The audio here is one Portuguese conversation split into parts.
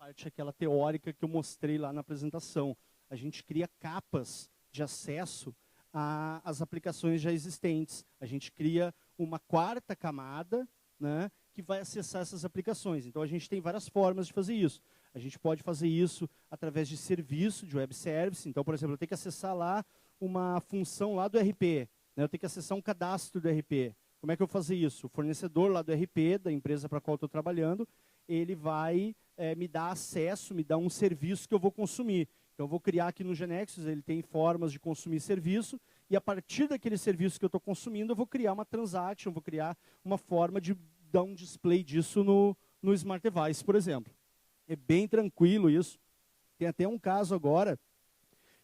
parte aquela teórica que eu mostrei lá na apresentação. A gente cria capas de acesso às aplicações já existentes. A gente cria uma quarta camada, né, que vai acessar essas aplicações. Então, a gente tem várias formas de fazer isso. A gente pode fazer isso através de serviço, de web service. Então, por exemplo, eu tenho que acessar lá uma função lá do RP. Né, eu tenho que acessar um cadastro do RP. Como é que eu vou fazer isso? O fornecedor lá do RP, da empresa para a qual estou trabalhando, ele vai me dar acesso, me dar um serviço que eu vou consumir. Então, eu vou criar aqui no GeneXus, ele tem formas de consumir serviço, e a partir daquele serviço que eu estou consumindo, eu vou criar uma transaction, vou criar uma forma de dar um display disso no Smart Device, por exemplo. É bem tranquilo isso. Tem até um caso agora,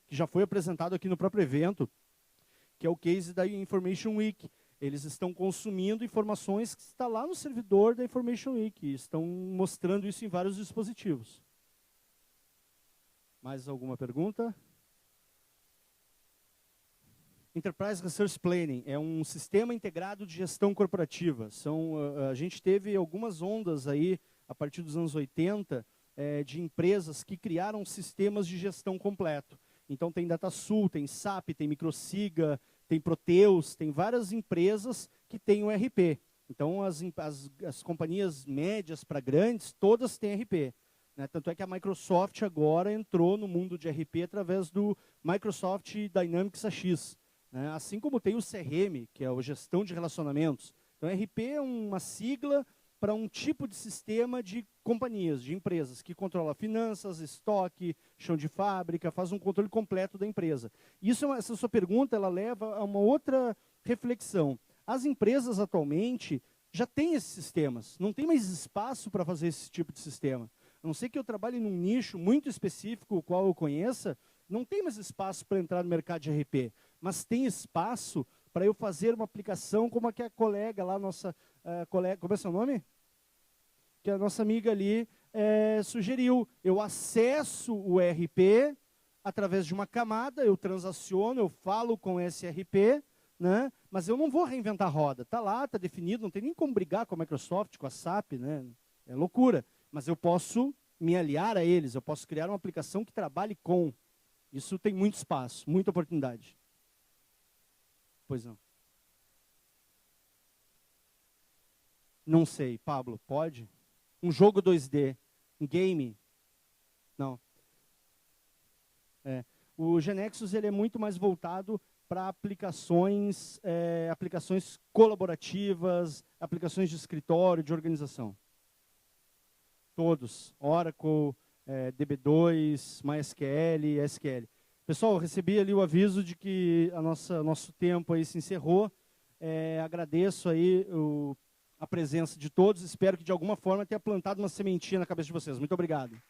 que já foi apresentado aqui no próprio evento, que é o case da Information Week. Eles estão consumindo informações que estão lá no servidor da Information Week, estão mostrando isso em vários dispositivos. Mais alguma pergunta? Enterprise Resource Planning é um sistema integrado de gestão corporativa. A gente teve algumas ondas aí, a partir dos anos 80, de empresas que criaram sistemas de gestão completo. Então, tem DataSul, tem SAP, tem Microsiga, tem Proteus, tem várias empresas que têm o RP. Então, as companhias médias para grandes, todas têm RP. Né? Tanto é que a Microsoft agora entrou no mundo de RP através do Microsoft Dynamics AX. Né? Assim como tem o CRM, que é a gestão de relacionamentos. Então, RP é uma sigla para um tipo de sistema de companhias, de empresas, que controla finanças, estoque, chão de fábrica, faz um controle completo da empresa. Essa sua pergunta ela leva a uma outra reflexão. As empresas atualmente já têm esses sistemas, não tem mais espaço para fazer esse tipo de sistema. A não ser que eu trabalhe num nicho muito específico, o qual eu conheça, não tem mais espaço para entrar no mercado de RP, mas tem espaço para eu fazer uma aplicação como a que a colega lá, nossa colega, como é seu nome? Que a nossa amiga ali sugeriu. Eu acesso o RP através de uma camada, eu transaciono, eu falo com esse RP, né? Mas eu não vou reinventar a roda. Está lá, está definido, não tem nem como brigar com a Microsoft, com a SAP, né? É loucura. Mas eu posso me aliar a eles, eu posso criar uma aplicação que trabalhe com. Isso tem muito espaço, muita oportunidade. Pois não. Não sei, Pablo, pode? Um jogo 2D, um game? Não. O GeneXus ele é muito mais voltado para aplicações colaborativas, aplicações de escritório, de organização. Todos, Oracle, DB2, MySQL, SQL. Pessoal, eu recebi ali o aviso de que nosso tempo aí se encerrou. Agradeço aí a presença de todos. Espero que, de alguma forma, tenha plantado uma sementinha na cabeça de vocês. Muito obrigado.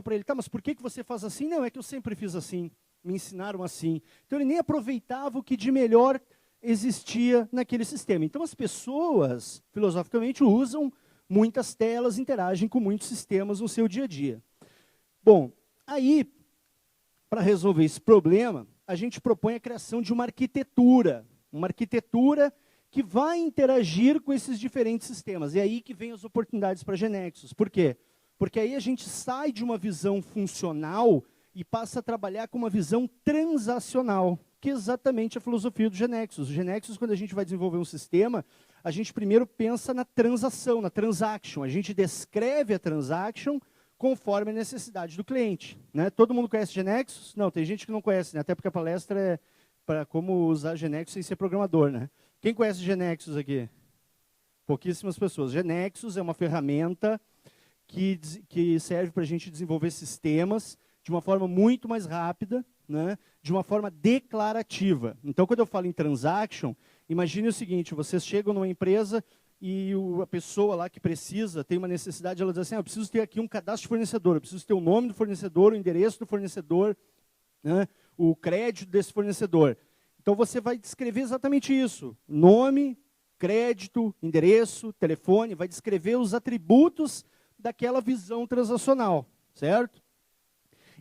Para ele, tá, mas por que você faz assim? Não, é que eu sempre fiz assim, me ensinaram assim. Então, ele nem aproveitava o que de melhor existia naquele sistema. Então, as pessoas, filosoficamente, usam muitas telas, interagem com muitos sistemas no seu dia a dia. Bom, aí, para resolver esse problema, a gente propõe a criação de uma arquitetura que vai interagir com esses diferentes sistemas. É aí que vem as oportunidades para a GeneXus. Por quê? Porque aí a gente sai de uma visão funcional e passa a trabalhar com uma visão transacional, que é exatamente a filosofia do GeneXus. O GeneXus, quando a gente vai desenvolver um sistema, a gente primeiro pensa na transação, na transaction. A gente descreve a transaction conforme a necessidade do cliente. Né? Todo mundo conhece GeneXus? Não, tem gente que não conhece, né? Até porque a palestra é para como usar GeneXus sem ser programador. Né? Quem conhece GeneXus aqui? Pouquíssimas pessoas. GeneXus é uma ferramenta que serve para a gente desenvolver sistemas de uma forma muito mais rápida, né, de uma forma declarativa. Então, quando eu falo em transaction, imagine o seguinte, vocês chegam numa empresa e a pessoa lá que precisa, tem uma necessidade, ela diz assim, eu preciso ter aqui um cadastro de fornecedor, eu preciso ter o nome do fornecedor, o endereço do fornecedor, né, o crédito desse fornecedor. Então, você vai descrever exatamente isso, nome, crédito, endereço, telefone, vai descrever os atributos daquela visão transacional, certo?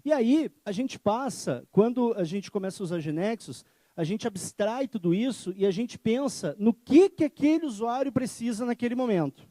E aí, a gente passa, quando a gente começa a usar GeneXus, a gente abstrai tudo isso e a gente pensa no que aquele usuário precisa naquele momento.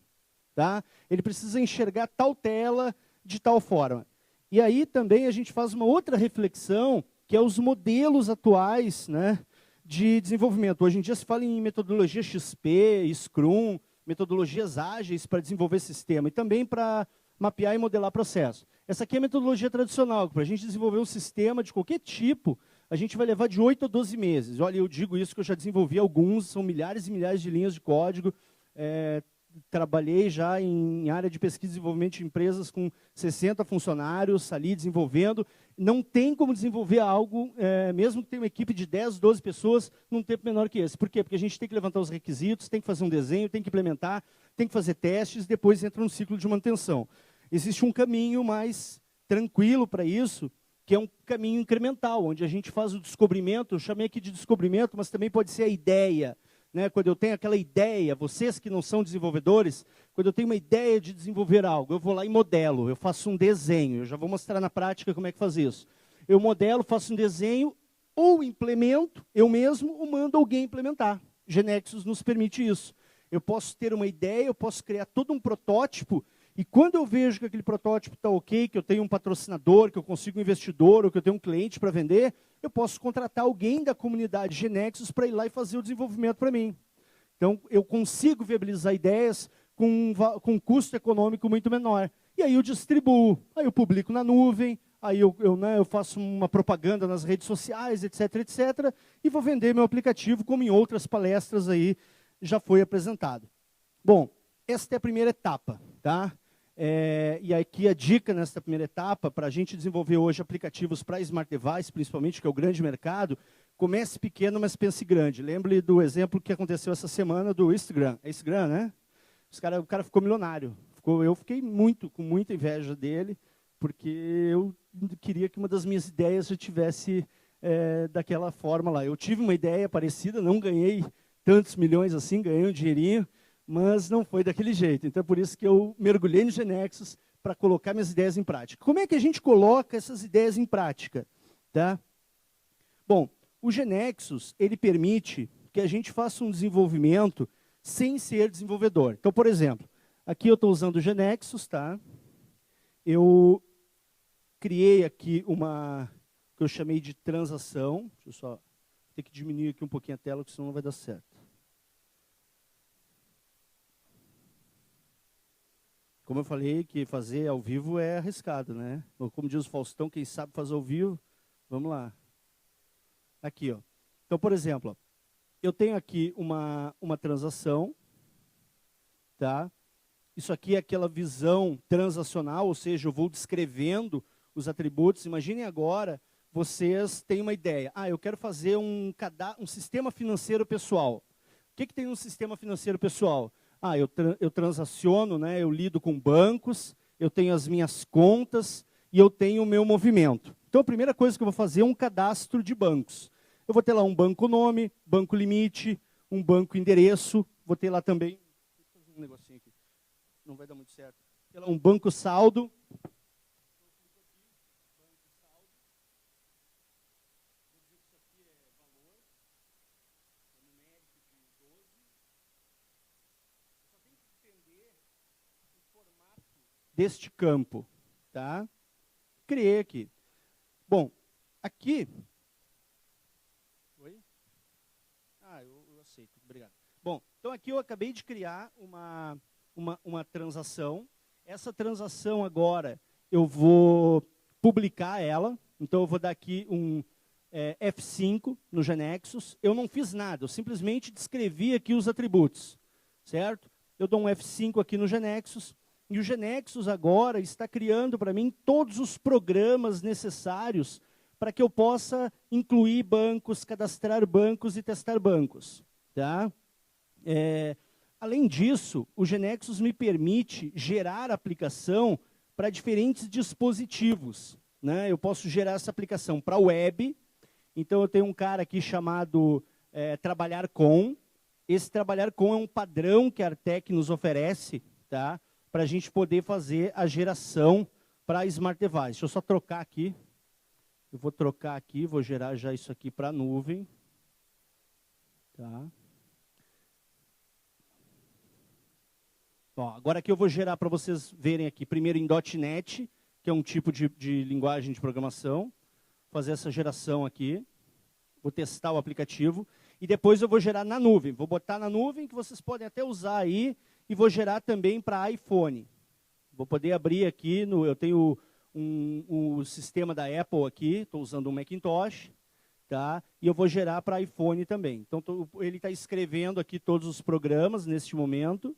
Tá? Ele precisa enxergar tal tela de tal forma. E aí também a gente faz uma outra reflexão, que é os modelos atuais, né, de desenvolvimento. Hoje em dia se fala em metodologia XP, Scrum, metodologias ágeis para desenvolver sistema e também para mapear e modelar processo. Essa aqui é a metodologia tradicional. Para a gente desenvolver um sistema de qualquer tipo, a gente vai levar de 8 a 12 meses. Olha, eu digo isso que eu já desenvolvi alguns, são milhares e milhares de linhas de código. Trabalhei já em área de pesquisa e desenvolvimento de empresas com 60 funcionários ali desenvolvendo. Não tem como desenvolver algo, mesmo que tenha uma equipe de 10, 12 pessoas, num tempo menor que esse. Por quê? Porque a gente tem que levantar os requisitos, tem que fazer um desenho, tem que implementar, tem que fazer testes, depois entra no ciclo de manutenção. Existe um caminho mais tranquilo para isso, que é um caminho incremental, onde a gente faz o descobrimento, eu chamei aqui de descobrimento, mas também pode ser a ideia. Né, quando eu tenho aquela ideia, vocês que não são desenvolvedores, quando eu tenho uma ideia de desenvolver algo, eu vou lá e modelo, eu faço um desenho, eu já vou mostrar na prática como é que faz isso. Eu modelo, faço um desenho, ou implemento eu mesmo, ou mando alguém implementar. GeneXus nos permite isso. Eu posso ter uma ideia, eu posso criar todo um protótipo, e quando eu vejo que aquele protótipo está ok, que eu tenho um patrocinador, que eu consigo um investidor, ou que eu tenho um cliente para vender, eu posso contratar alguém da comunidade GeneXus para ir lá e fazer o desenvolvimento para mim. Então, eu consigo viabilizar ideias com um custo econômico muito menor. E aí eu distribuo, aí eu publico na nuvem, aí eu faço uma propaganda nas redes sociais, etc., etc., e vou vender meu aplicativo, como em outras palestras aí já foi apresentado. Bom, esta é a primeira etapa, tá? E aqui a dica nessa primeira etapa, para a gente desenvolver hoje aplicativos para Smart Device, principalmente, que é o grande mercado, comece pequeno, mas pense grande. Lembre do exemplo que aconteceu essa semana do Instagram. É Instagram, né? O cara ficou milionário. Eu fiquei com muita inveja dele, porque eu queria que uma das minhas ideias já tivesse daquela forma lá. Eu tive uma ideia parecida, não ganhei tantos milhões assim, ganhei um dinheirinho, mas não foi daquele jeito. Então, é por isso que eu mergulhei no GeneXus para colocar minhas ideias em prática. Como é que a gente coloca essas ideias em prática? Tá? Bom, o GeneXus, ele permite que a gente faça um desenvolvimento sem ser desenvolvedor. Então, por exemplo, aqui eu estou usando o GeneXus, tá? Eu criei aqui uma que eu chamei de transação. Deixa eu só ter que diminuir aqui um pouquinho a tela, porque senão não vai dar certo. Como eu falei, que fazer ao vivo é arriscado, né? Como diz o Faustão, quem sabe fazer ao vivo, vamos lá. Aqui, ó. Então, por exemplo, ó, eu tenho aqui uma transação, tá? Isso aqui é aquela visão transacional, ou seja, eu vou descrevendo os atributos. Imaginem agora, vocês têm uma ideia. Eu quero fazer um sistema financeiro pessoal. O que tem no sistema financeiro pessoal? Eu transaciono, né, eu lido com bancos, eu tenho as minhas contas e eu tenho o meu movimento. Então, a primeira coisa que eu vou fazer é um cadastro de bancos. Eu vou ter lá um banco nome, banco limite, um banco endereço, vou ter lá também, um negocinho aqui, não vai dar muito certo, ter lá um banco saldo. Deste campo, tá? Criei aqui. Bom, aqui... Oi? Eu aceito, obrigado. Bom, então aqui eu acabei de criar uma transação. Essa transação agora, eu vou publicar ela. Então eu vou dar aqui um F5 no GeneXus. Eu não fiz nada, eu simplesmente descrevi aqui os atributos, certo? Eu dou um F5 aqui no GeneXus. E o GeneXus agora está criando para mim todos os programas necessários para que eu possa incluir bancos, cadastrar bancos e testar bancos. Tá? Além disso, o GeneXus me permite gerar aplicação para diferentes dispositivos. Né? Eu posso gerar essa aplicação para web. Então, eu tenho um cara aqui chamado Trabalhar Com. esse trabalhar com é um padrão que a Artec nos oferece, tá? Para a gente poder fazer a geração para Smart Device. Deixa eu só trocar aqui. Eu vou trocar aqui, vou gerar já isso aqui para a nuvem. Tá? Ó, agora aqui eu vou gerar para vocês verem aqui, primeiro em .NET, que é um tipo de linguagem de programação. Fazer essa geração aqui. Vou testar o aplicativo. E depois eu vou gerar na nuvem. Vou botar na nuvem, que vocês podem até usar aí. E vou gerar também para iPhone. Vou poder abrir aqui, eu tenho o sistema da Apple aqui, estou usando um Macintosh. Tá? E eu vou gerar para iPhone também. Então, ele está escrevendo aqui todos os programas neste momento.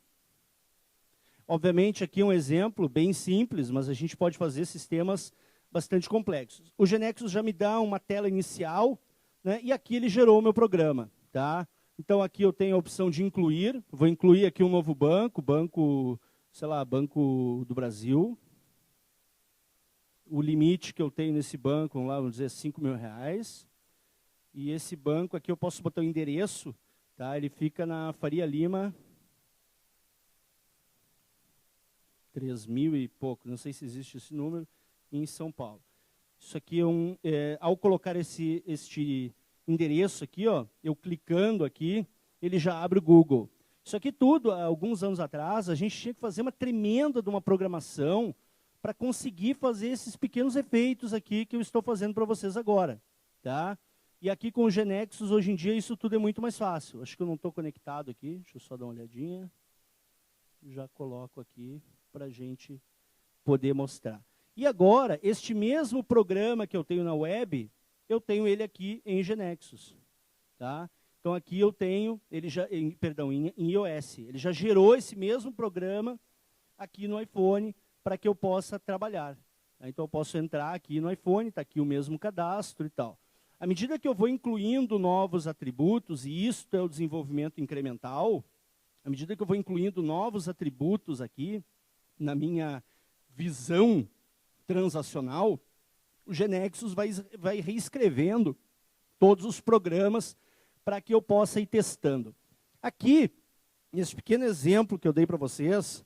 Obviamente, aqui é um exemplo bem simples, mas a gente pode fazer sistemas bastante complexos. O GeneXus já me dá uma tela inicial, né, e aqui ele gerou o meu programa. Tá? Então, aqui eu tenho a opção de incluir. Vou incluir aqui um novo banco, sei lá, Banco do Brasil. O limite que eu tenho nesse banco, vamos dizer, R$5.000. E esse banco aqui eu posso botar o endereço, tá? Ele fica na Faria Lima, 3.000 e pouco, não sei se existe esse número, em São Paulo. Isso aqui ao colocar este endereço aqui, ó, eu clicando aqui, ele já abre o Google. Isso aqui tudo, há alguns anos atrás, a gente tinha que fazer uma tremenda de uma programação para conseguir fazer esses pequenos efeitos aqui que eu estou fazendo para vocês agora. Tá? E aqui com o GeneXus, hoje em dia, isso tudo é muito mais fácil. Acho que eu não estou conectado aqui, deixa eu só dar uma olhadinha. Já coloco aqui para a gente poder mostrar. E agora, este mesmo programa que eu tenho na web, eu tenho ele aqui em GeneXus. Tá? Então, aqui eu tenho, em iOS. Ele já gerou esse mesmo programa aqui no iPhone para que eu possa trabalhar. Então, eu posso entrar aqui no iPhone, está aqui o mesmo cadastro e tal. À medida que eu vou incluindo novos atributos, e isso é o desenvolvimento incremental, à medida que eu vou incluindo novos atributos aqui, na minha visão transacional, o GeneXus vai reescrevendo todos os programas para que eu possa ir testando. Aqui, nesse pequeno exemplo que eu dei para vocês,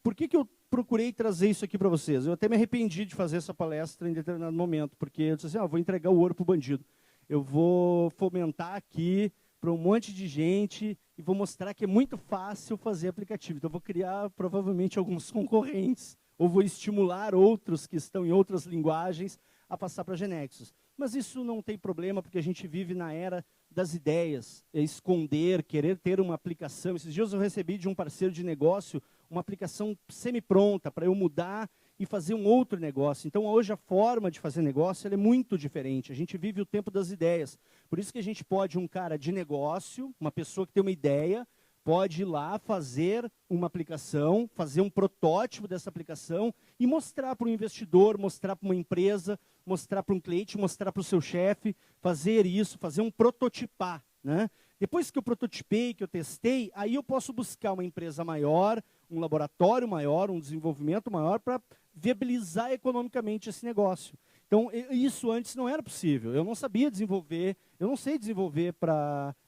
por que eu procurei trazer isso aqui para vocês? Eu até me arrependi de fazer essa palestra em determinado momento, porque eu disse assim, vou entregar o ouro para o bandido. Eu vou fomentar aqui para um monte de gente e vou mostrar que é muito fácil fazer aplicativo. Então, eu vou criar, provavelmente, alguns concorrentes, ou vou estimular outros que estão em outras linguagens a passar para GeneXus. Mas isso não tem problema, porque a gente vive na era das ideias, esconder, querer ter uma aplicação. Esses dias eu recebi de um parceiro de negócio uma aplicação semi-pronta para eu mudar e fazer um outro negócio. Então, hoje, a forma de fazer negócio ela é muito diferente. A gente vive o tempo das ideias. Por isso que a gente pode, um cara de negócio, uma pessoa que tem uma ideia, pode ir lá fazer uma aplicação, fazer um protótipo dessa aplicação e mostrar para o investidor, mostrar para uma empresa, mostrar para um cliente, mostrar para o seu chefe, fazer isso, fazer um prototipar. Né? Depois que eu prototipei, que eu testei, aí eu posso buscar uma empresa maior, um laboratório maior, um desenvolvimento maior para viabilizar economicamente esse negócio. Então, isso antes não era possível. Eu não sabia desenvolver, eu não sei desenvolver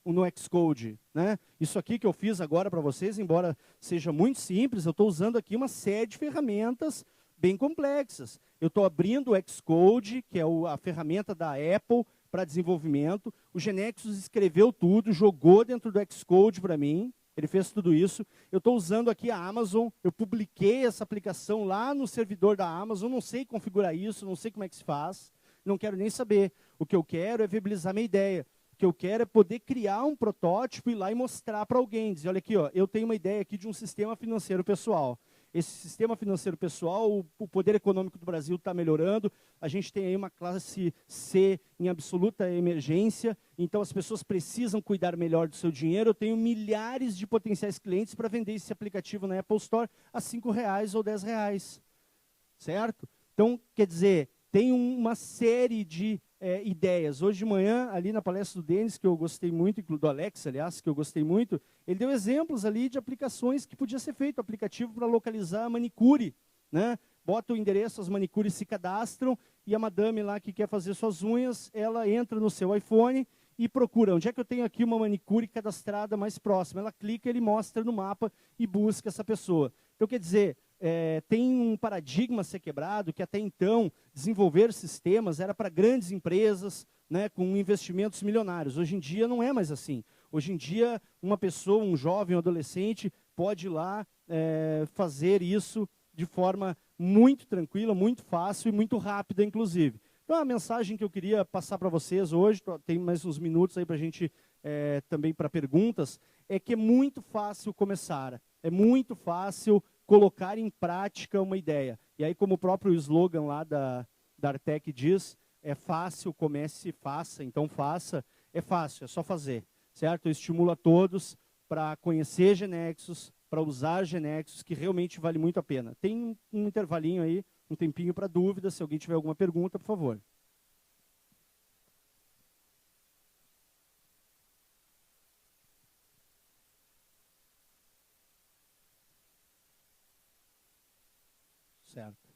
no Xcode. Né? Isso aqui que eu fiz agora para vocês, embora seja muito simples, eu estou usando aqui uma série de ferramentas bem complexas. Eu estou abrindo o Xcode, que é a ferramenta da Apple para desenvolvimento. O GeneXus escreveu tudo, jogou dentro do Xcode para mim. Ele fez tudo isso. Eu estou usando aqui a Amazon. Eu publiquei essa aplicação lá no servidor da Amazon. Não sei configurar isso, não sei como é que se faz. Não quero nem saber. O que eu quero é viabilizar minha ideia. O que eu quero é poder criar um protótipo, ir lá e mostrar para alguém. Dizer, olha aqui, ó, eu tenho uma ideia aqui de um sistema financeiro pessoal. Esse sistema financeiro pessoal, o poder econômico do Brasil está melhorando. A gente tem aí uma classe C em absoluta emergência. Então, as pessoas precisam cuidar melhor do seu dinheiro. Eu tenho milhares de potenciais clientes para vender esse aplicativo na Apple Store a R$5 ou R$10. Certo? Então, quer dizer, tem uma série de ideias. Hoje de manhã, ali na palestra do Denis, que eu gostei muito, do Alex, aliás, que eu gostei muito, ele deu exemplos ali de aplicações que podia ser feito, aplicativo para localizar a manicure. Né? Bota o endereço, as manicures se cadastram, e a madame lá que quer fazer suas unhas, ela entra no seu iPhone e procura onde é que eu tenho aqui uma manicure cadastrada mais próxima. Ela clica, ele mostra no mapa e busca essa pessoa. Então, quer dizer, tem um paradigma a ser quebrado, que até então desenvolver sistemas era para grandes empresas, né, com investimentos milionários. Hoje em dia não é mais assim. Hoje em dia, uma pessoa, um jovem, um adolescente, pode ir lá fazer isso de forma muito tranquila, muito fácil e muito rápida, inclusive. Então, a mensagem que eu queria passar para vocês hoje, tem mais uns minutos aí para a gente, também para perguntas, é que é muito fácil começar, é muito fácil colocar em prática uma ideia. E aí, como o próprio slogan lá da Artec diz, é fácil, comece, faça, então faça, é fácil, é só fazer, certo? Eu estimulo a todos para conhecer Genexus, para usar Genexus, que realmente vale muito a pena. Tem um intervalinho aí, um tempinho para dúvida. Se alguém tiver alguma pergunta, por favor. Certo.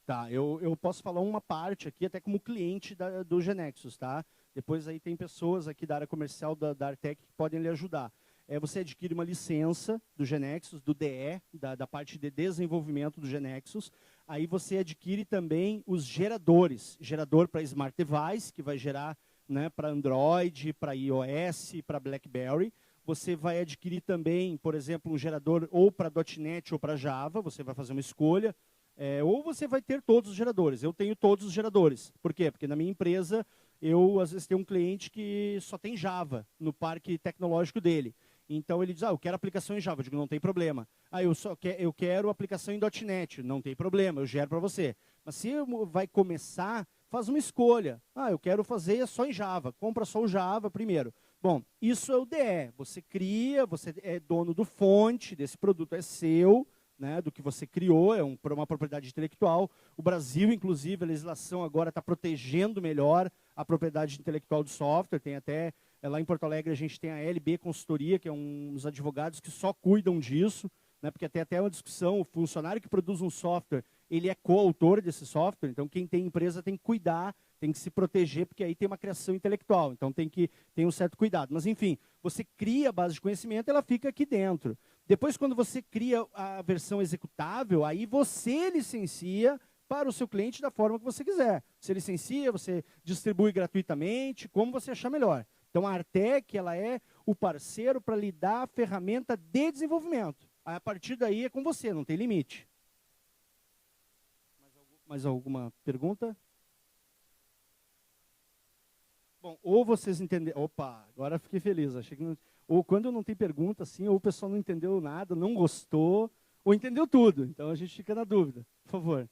Tá, eu posso falar uma parte aqui, até como cliente do Genexus, tá? Depois aí tem pessoas aqui da área comercial da Artec que podem lhe ajudar. Você adquire uma licença do Genexus, do DE, da parte de desenvolvimento do Genexus. Aí você adquire também os geradores. Gerador para Smart Device, que vai gerar, né, para Android, para iOS, para BlackBerry. Você vai adquirir também, por exemplo, um gerador ou para .NET ou para Java. Você vai fazer uma escolha. Ou você vai ter todos os geradores. Eu tenho todos os geradores. Por quê? Porque na minha empresa, eu às vezes tenho um cliente que só tem Java no parque tecnológico dele. Então ele diz, eu quero aplicação em Java. Eu digo, não tem problema. Eu quero aplicação em .NET. Não tem problema, eu gero para você. Mas se vai começar, faz uma escolha. Eu quero fazer só em Java. Compra só o Java primeiro. Bom, isso é o DE. Você cria, você é dono do fonte, desse produto é seu, né, do que você criou, é uma propriedade intelectual. O Brasil, inclusive, a legislação agora está protegendo melhor a propriedade intelectual do software. Tem até, lá em Porto Alegre, a gente tem a LB Consultoria, que é uns advogados que só cuidam disso, né, porque tem até uma discussão, o funcionário que produz um software, ele é coautor desse software, então quem tem empresa tem que cuidar, tem que se proteger, porque aí tem uma criação intelectual, então tem que ter um certo cuidado. Mas, enfim, você cria a base de conhecimento, ela fica aqui dentro. Depois, quando você cria a versão executável, aí você licencia para o seu cliente da forma que você quiser. Você licencia, você distribui gratuitamente, como você achar melhor. Então, a Artec, ela é o parceiro para lhe dar a ferramenta de desenvolvimento. A partir daí é com você, não tem limite. Mais alguma pergunta? Bom, ou vocês entenderam... Opa, agora fiquei feliz. Achei que não... Ou quando não tem pergunta, assim, ou o pessoal não entendeu nada, não gostou, ou entendeu tudo. Então a gente fica na dúvida. Por favor.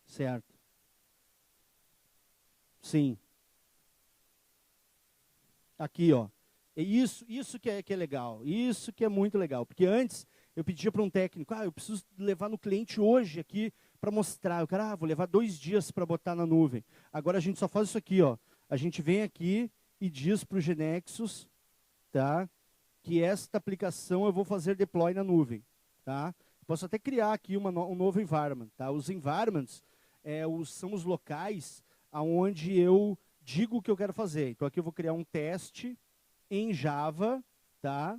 Certo. Sim. Aqui, ó. É isso que é legal. Isso que é muito legal. Porque antes eu pedia para um técnico, eu preciso levar no cliente hoje aqui para mostrar. O cara, vou levar 2 dias para botar na nuvem. Agora a gente só faz isso aqui, ó. A gente vem aqui e diz para o Genexus, tá, que esta aplicação eu vou fazer deploy na nuvem. Tá? Posso até criar aqui um novo environment. Tá? Os environments são os locais onde eu digo o que eu quero fazer. Então aqui eu vou criar um teste em Java, tá?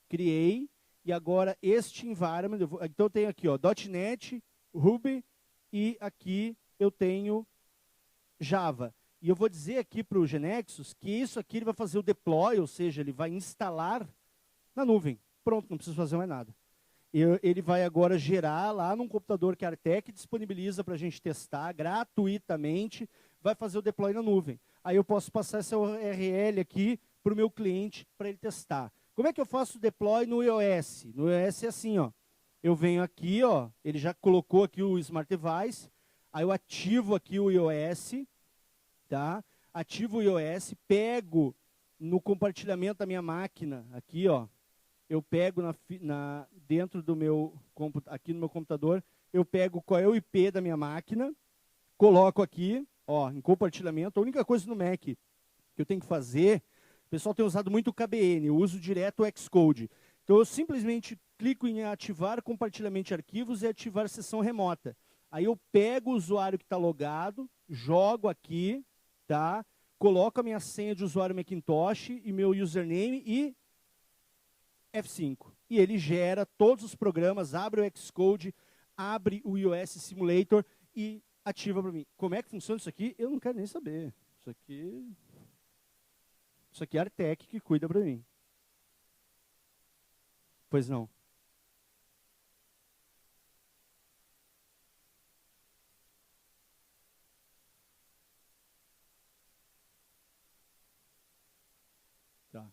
Criei. E agora, este environment, então eu tenho aqui, ó, .NET, Ruby, e aqui eu tenho Java. E eu vou dizer aqui para o Genexus que isso aqui ele vai fazer o deploy, ou seja, ele vai instalar na nuvem. Pronto, não preciso fazer mais nada. Ele vai agora gerar lá num computador que a Artec disponibiliza para a gente testar gratuitamente, vai fazer o deploy na nuvem. Aí eu posso passar essa URL aqui para o meu cliente para ele testar. Como é que eu faço o deploy no iOS? No iOS é assim, ó. Eu venho aqui, ó, ele já colocou aqui o Smart Device, aí eu ativo aqui o iOS, tá? Ativo o iOS, pego no compartilhamento da minha máquina, aqui, ó, eu pego dentro do meu, aqui no meu computador, eu pego qual é o IP da minha máquina, coloco aqui, ó, em compartilhamento. A única coisa no Mac que eu tenho que fazer, o pessoal tem usado muito o KBN, eu uso direto o Xcode. Então eu simplesmente clico em ativar compartilhamento de arquivos e ativar sessão remota. Aí eu pego o usuário que está logado, jogo aqui, tá? Coloco a minha senha de usuário Macintosh e meu username e F5. E ele gera todos os programas, abre o Xcode, abre o iOS Simulator e ativa para mim. Como é que funciona isso aqui? Eu não quero nem saber. Isso aqui é a Artec que cuida para mim. Pois não. Tá.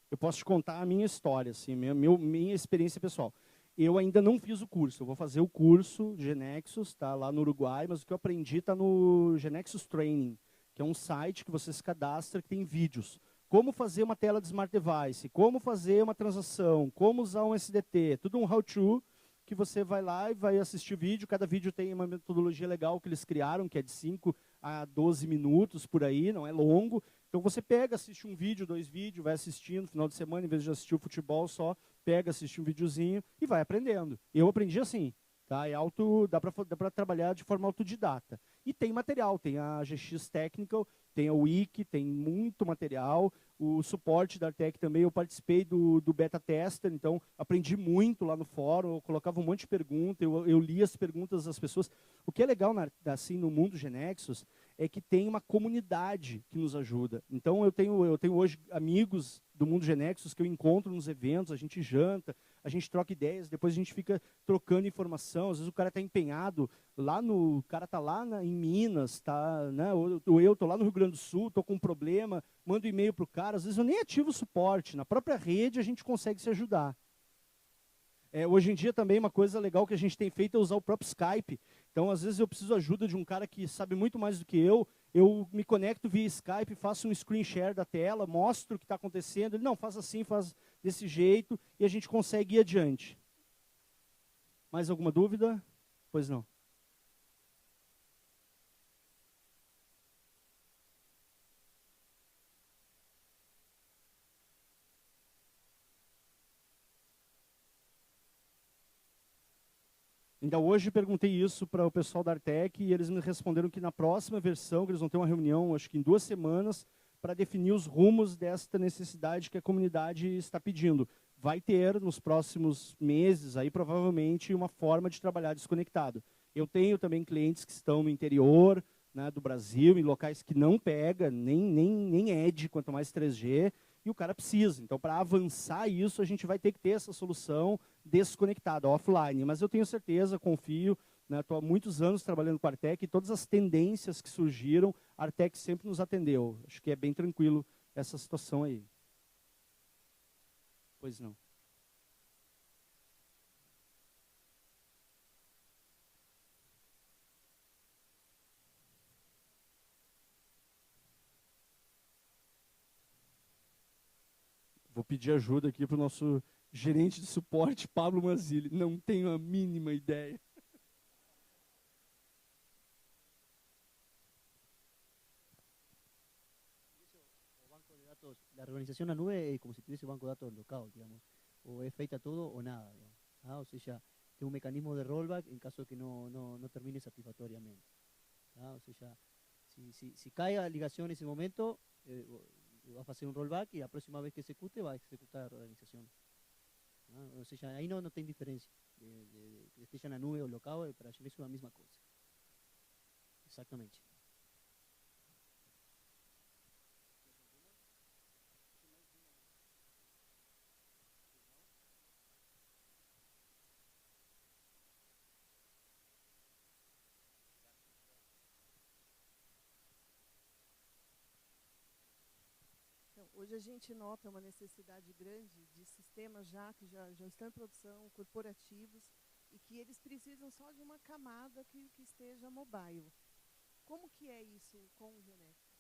Eu posso te contar a minha história, assim, minha experiência pessoal. Eu ainda não fiz o curso. Eu vou fazer o curso Genexus, tá lá no Uruguai, mas o que eu aprendi está no Genexus Training, que é um site que você se cadastra, que tem vídeos. Como fazer uma tela de Smart Device, como fazer uma transação, como usar um SDT, tudo um how-to, que você vai lá e vai assistir o vídeo. Cada vídeo tem uma metodologia legal que eles criaram, que é de 5 a 12 minutos por aí, não é longo. Então você pega, assiste um vídeo, 2 vídeos, vai assistindo no final de semana, em vez de assistir o futebol só, pega, assiste um videozinho e vai aprendendo. Eu aprendi assim, tá? Dá para trabalhar de forma autodidata. E tem material, tem a GX Technical, tem a Wiki, tem muito material. O suporte da Artec também, eu participei do beta tester, então aprendi muito lá no fórum, eu colocava um monte de perguntas, eu li as perguntas das pessoas. O que é legal assim, no mundo Genexus é que tem uma comunidade que nos ajuda. Então eu tenho hoje amigos do mundo Genexus que eu encontro nos eventos, a gente janta, a gente troca ideias, depois a gente fica trocando informação. Às vezes o cara está empenhado o cara está lá em Minas, tá, né? Ou eu estou lá no Rio Grande do Sul, estou com um problema, mando e-mail para o cara. Às vezes eu nem ativo o suporte. Na própria rede a gente consegue se ajudar. Hoje em dia também uma coisa legal que a gente tem feito é usar o próprio Skype. Então, às vezes eu preciso ajuda de um cara que sabe muito mais do que eu me conecto via Skype, faço um screen share da tela, mostro o que está acontecendo. Ele, não, faz assim, faz desse jeito, e a gente consegue ir adiante. Mais alguma dúvida? Pois não. Ainda hoje perguntei isso para o pessoal da Artec e eles me responderam que na próxima versão, que eles vão ter uma reunião, acho que em 2 semanas, para definir os rumos desta necessidade que a comunidade está pedindo. Vai ter, nos próximos meses, aí provavelmente, uma forma de trabalhar desconectado. Eu tenho também clientes que estão no interior, né, do Brasil, em locais que não pega, nem ED, quanto mais 3G, e o cara precisa. Então, para avançar isso, a gente vai ter que ter essa solução desconectada, offline. Mas eu tenho certeza, confio, estou há muitos anos trabalhando com a Artec e todas as tendências que surgiram, a Artec sempre nos atendeu. Acho que é bem tranquilo essa situação aí. Pois não. Vou pedir ajuda aqui para o nosso gerente de suporte, Pablo Mazzilli. Não tenho a mínima ideia. La organización a nube es como si tuviese banco de datos local, digamos, o es feita todo o nada, digamos. O sea, tiene un mecanismo de rollback en caso de que no termine satisfactoriamente. O sea, si cae a ligación en ese momento, vas a hacer un rollback y la próxima vez que ejecute va a ejecutar la organización. O sea, ahí no tiene diferencia de que esté ya en la nube o local, para ellos es la misma cosa. Exactamente. Então, hoje a gente nota uma necessidade grande de sistemas que já estão em produção, corporativos, e que eles precisam só de uma camada que esteja mobile. Como que é isso com o Genexus?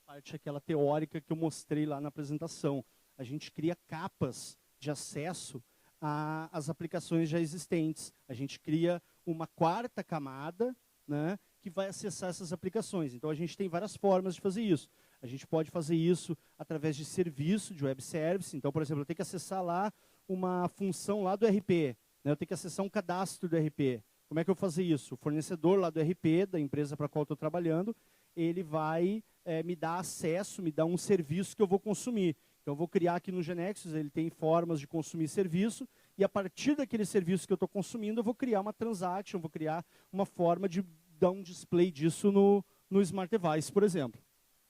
A parte aquela teórica que eu mostrei lá na apresentação. A gente cria capas de acesso às aplicações já existentes. A gente cria uma 4ª camada, né, que vai acessar essas aplicações. Então, a gente tem várias formas de fazer isso. A gente pode fazer isso através de serviço, de web service. Então, por exemplo, eu tenho que acessar lá uma função lá do RP. Né? Eu tenho que acessar um cadastro do RP. Como é que eu vou fazer isso? O fornecedor lá do RP, da empresa para a qual eu estou trabalhando, ele vai me dar acesso, me dar um serviço que eu vou consumir. Então, eu vou criar aqui no GeneXus, ele tem formas de consumir serviço, e a partir daquele serviço que eu estou consumindo, eu vou criar uma transaction, vou criar uma forma de dar um display disso no Smart Device, por exemplo.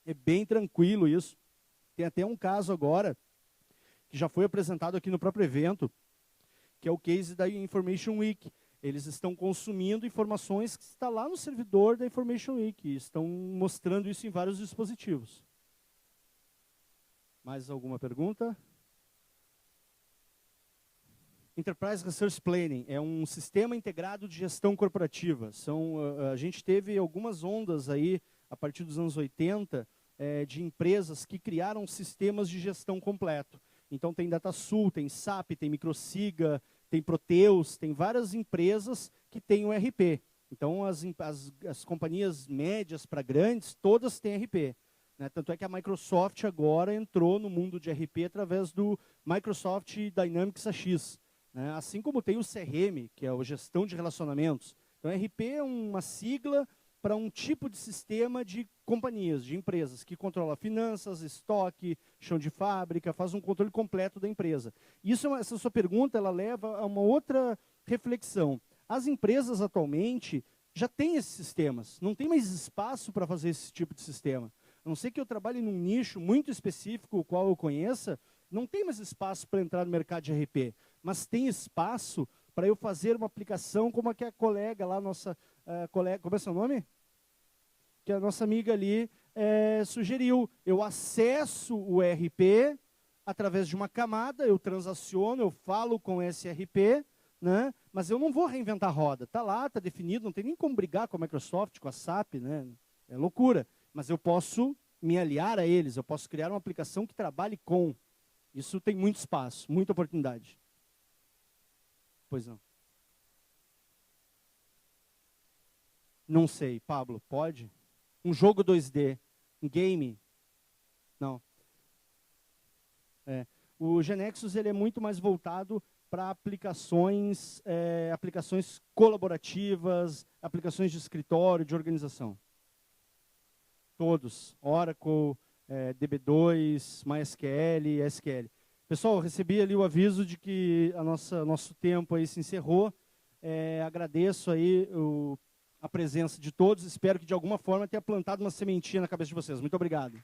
É bem tranquilo isso. Tem até um caso agora, que já foi apresentado aqui no próprio evento, que é o case da Information Week. Eles estão consumindo informações que está lá no servidor da Information Week, e estão mostrando isso em vários dispositivos. Mais alguma pergunta? Enterprise Resource Planning é um sistema integrado de gestão corporativa. A gente teve algumas ondas aí, a partir dos anos 80, de empresas que criaram sistemas de gestão completo. Então tem DataSul, tem SAP, tem Microsiga, tem Proteus, tem várias empresas que têm o RP. Então as companhias médias para grandes, todas têm RP. Né? Tanto é que a Microsoft agora entrou no mundo de RP através do Microsoft Dynamics AX. Né? Assim como tem o CRM, que é a gestão de relacionamentos. Então, RP é uma sigla para um tipo de sistema de companhias, de empresas, que controla finanças, estoque, chão de fábrica, faz um controle completo da empresa. Essa sua pergunta ela leva a uma outra reflexão. As empresas atualmente já têm esses sistemas, não tem mais espaço para fazer esse tipo de sistema. A não ser que eu trabalhe num nicho muito específico, o qual eu conheça, não tem mais espaço para entrar no mercado de RP, mas tem espaço para eu fazer uma aplicação como a que a colega lá, nossa colega, como é seu nome? Que a nossa amiga ali sugeriu. Eu acesso o RP através de uma camada, eu transaciono, eu falo com esse RP, né? Mas eu não vou reinventar a roda. Está lá, está definido, não tem nem como brigar com a Microsoft, com a SAP, né? É loucura. Mas eu posso me aliar a eles, eu posso criar uma aplicação que trabalhe com. Isso tem muito espaço, muita oportunidade. Pois não. Não sei, Pablo, pode? Um jogo 2D, um game? Não. O GeneXus ele é muito mais voltado para aplicações colaborativas, aplicações de escritório, de organização. Todos, Oracle, DB2, MySQL, SQL. Pessoal, eu recebi ali o aviso de que nosso tempo aí se encerrou. Agradeço aí a presença de todos. Espero que de alguma forma tenha plantado uma sementinha na cabeça de vocês. Muito obrigado.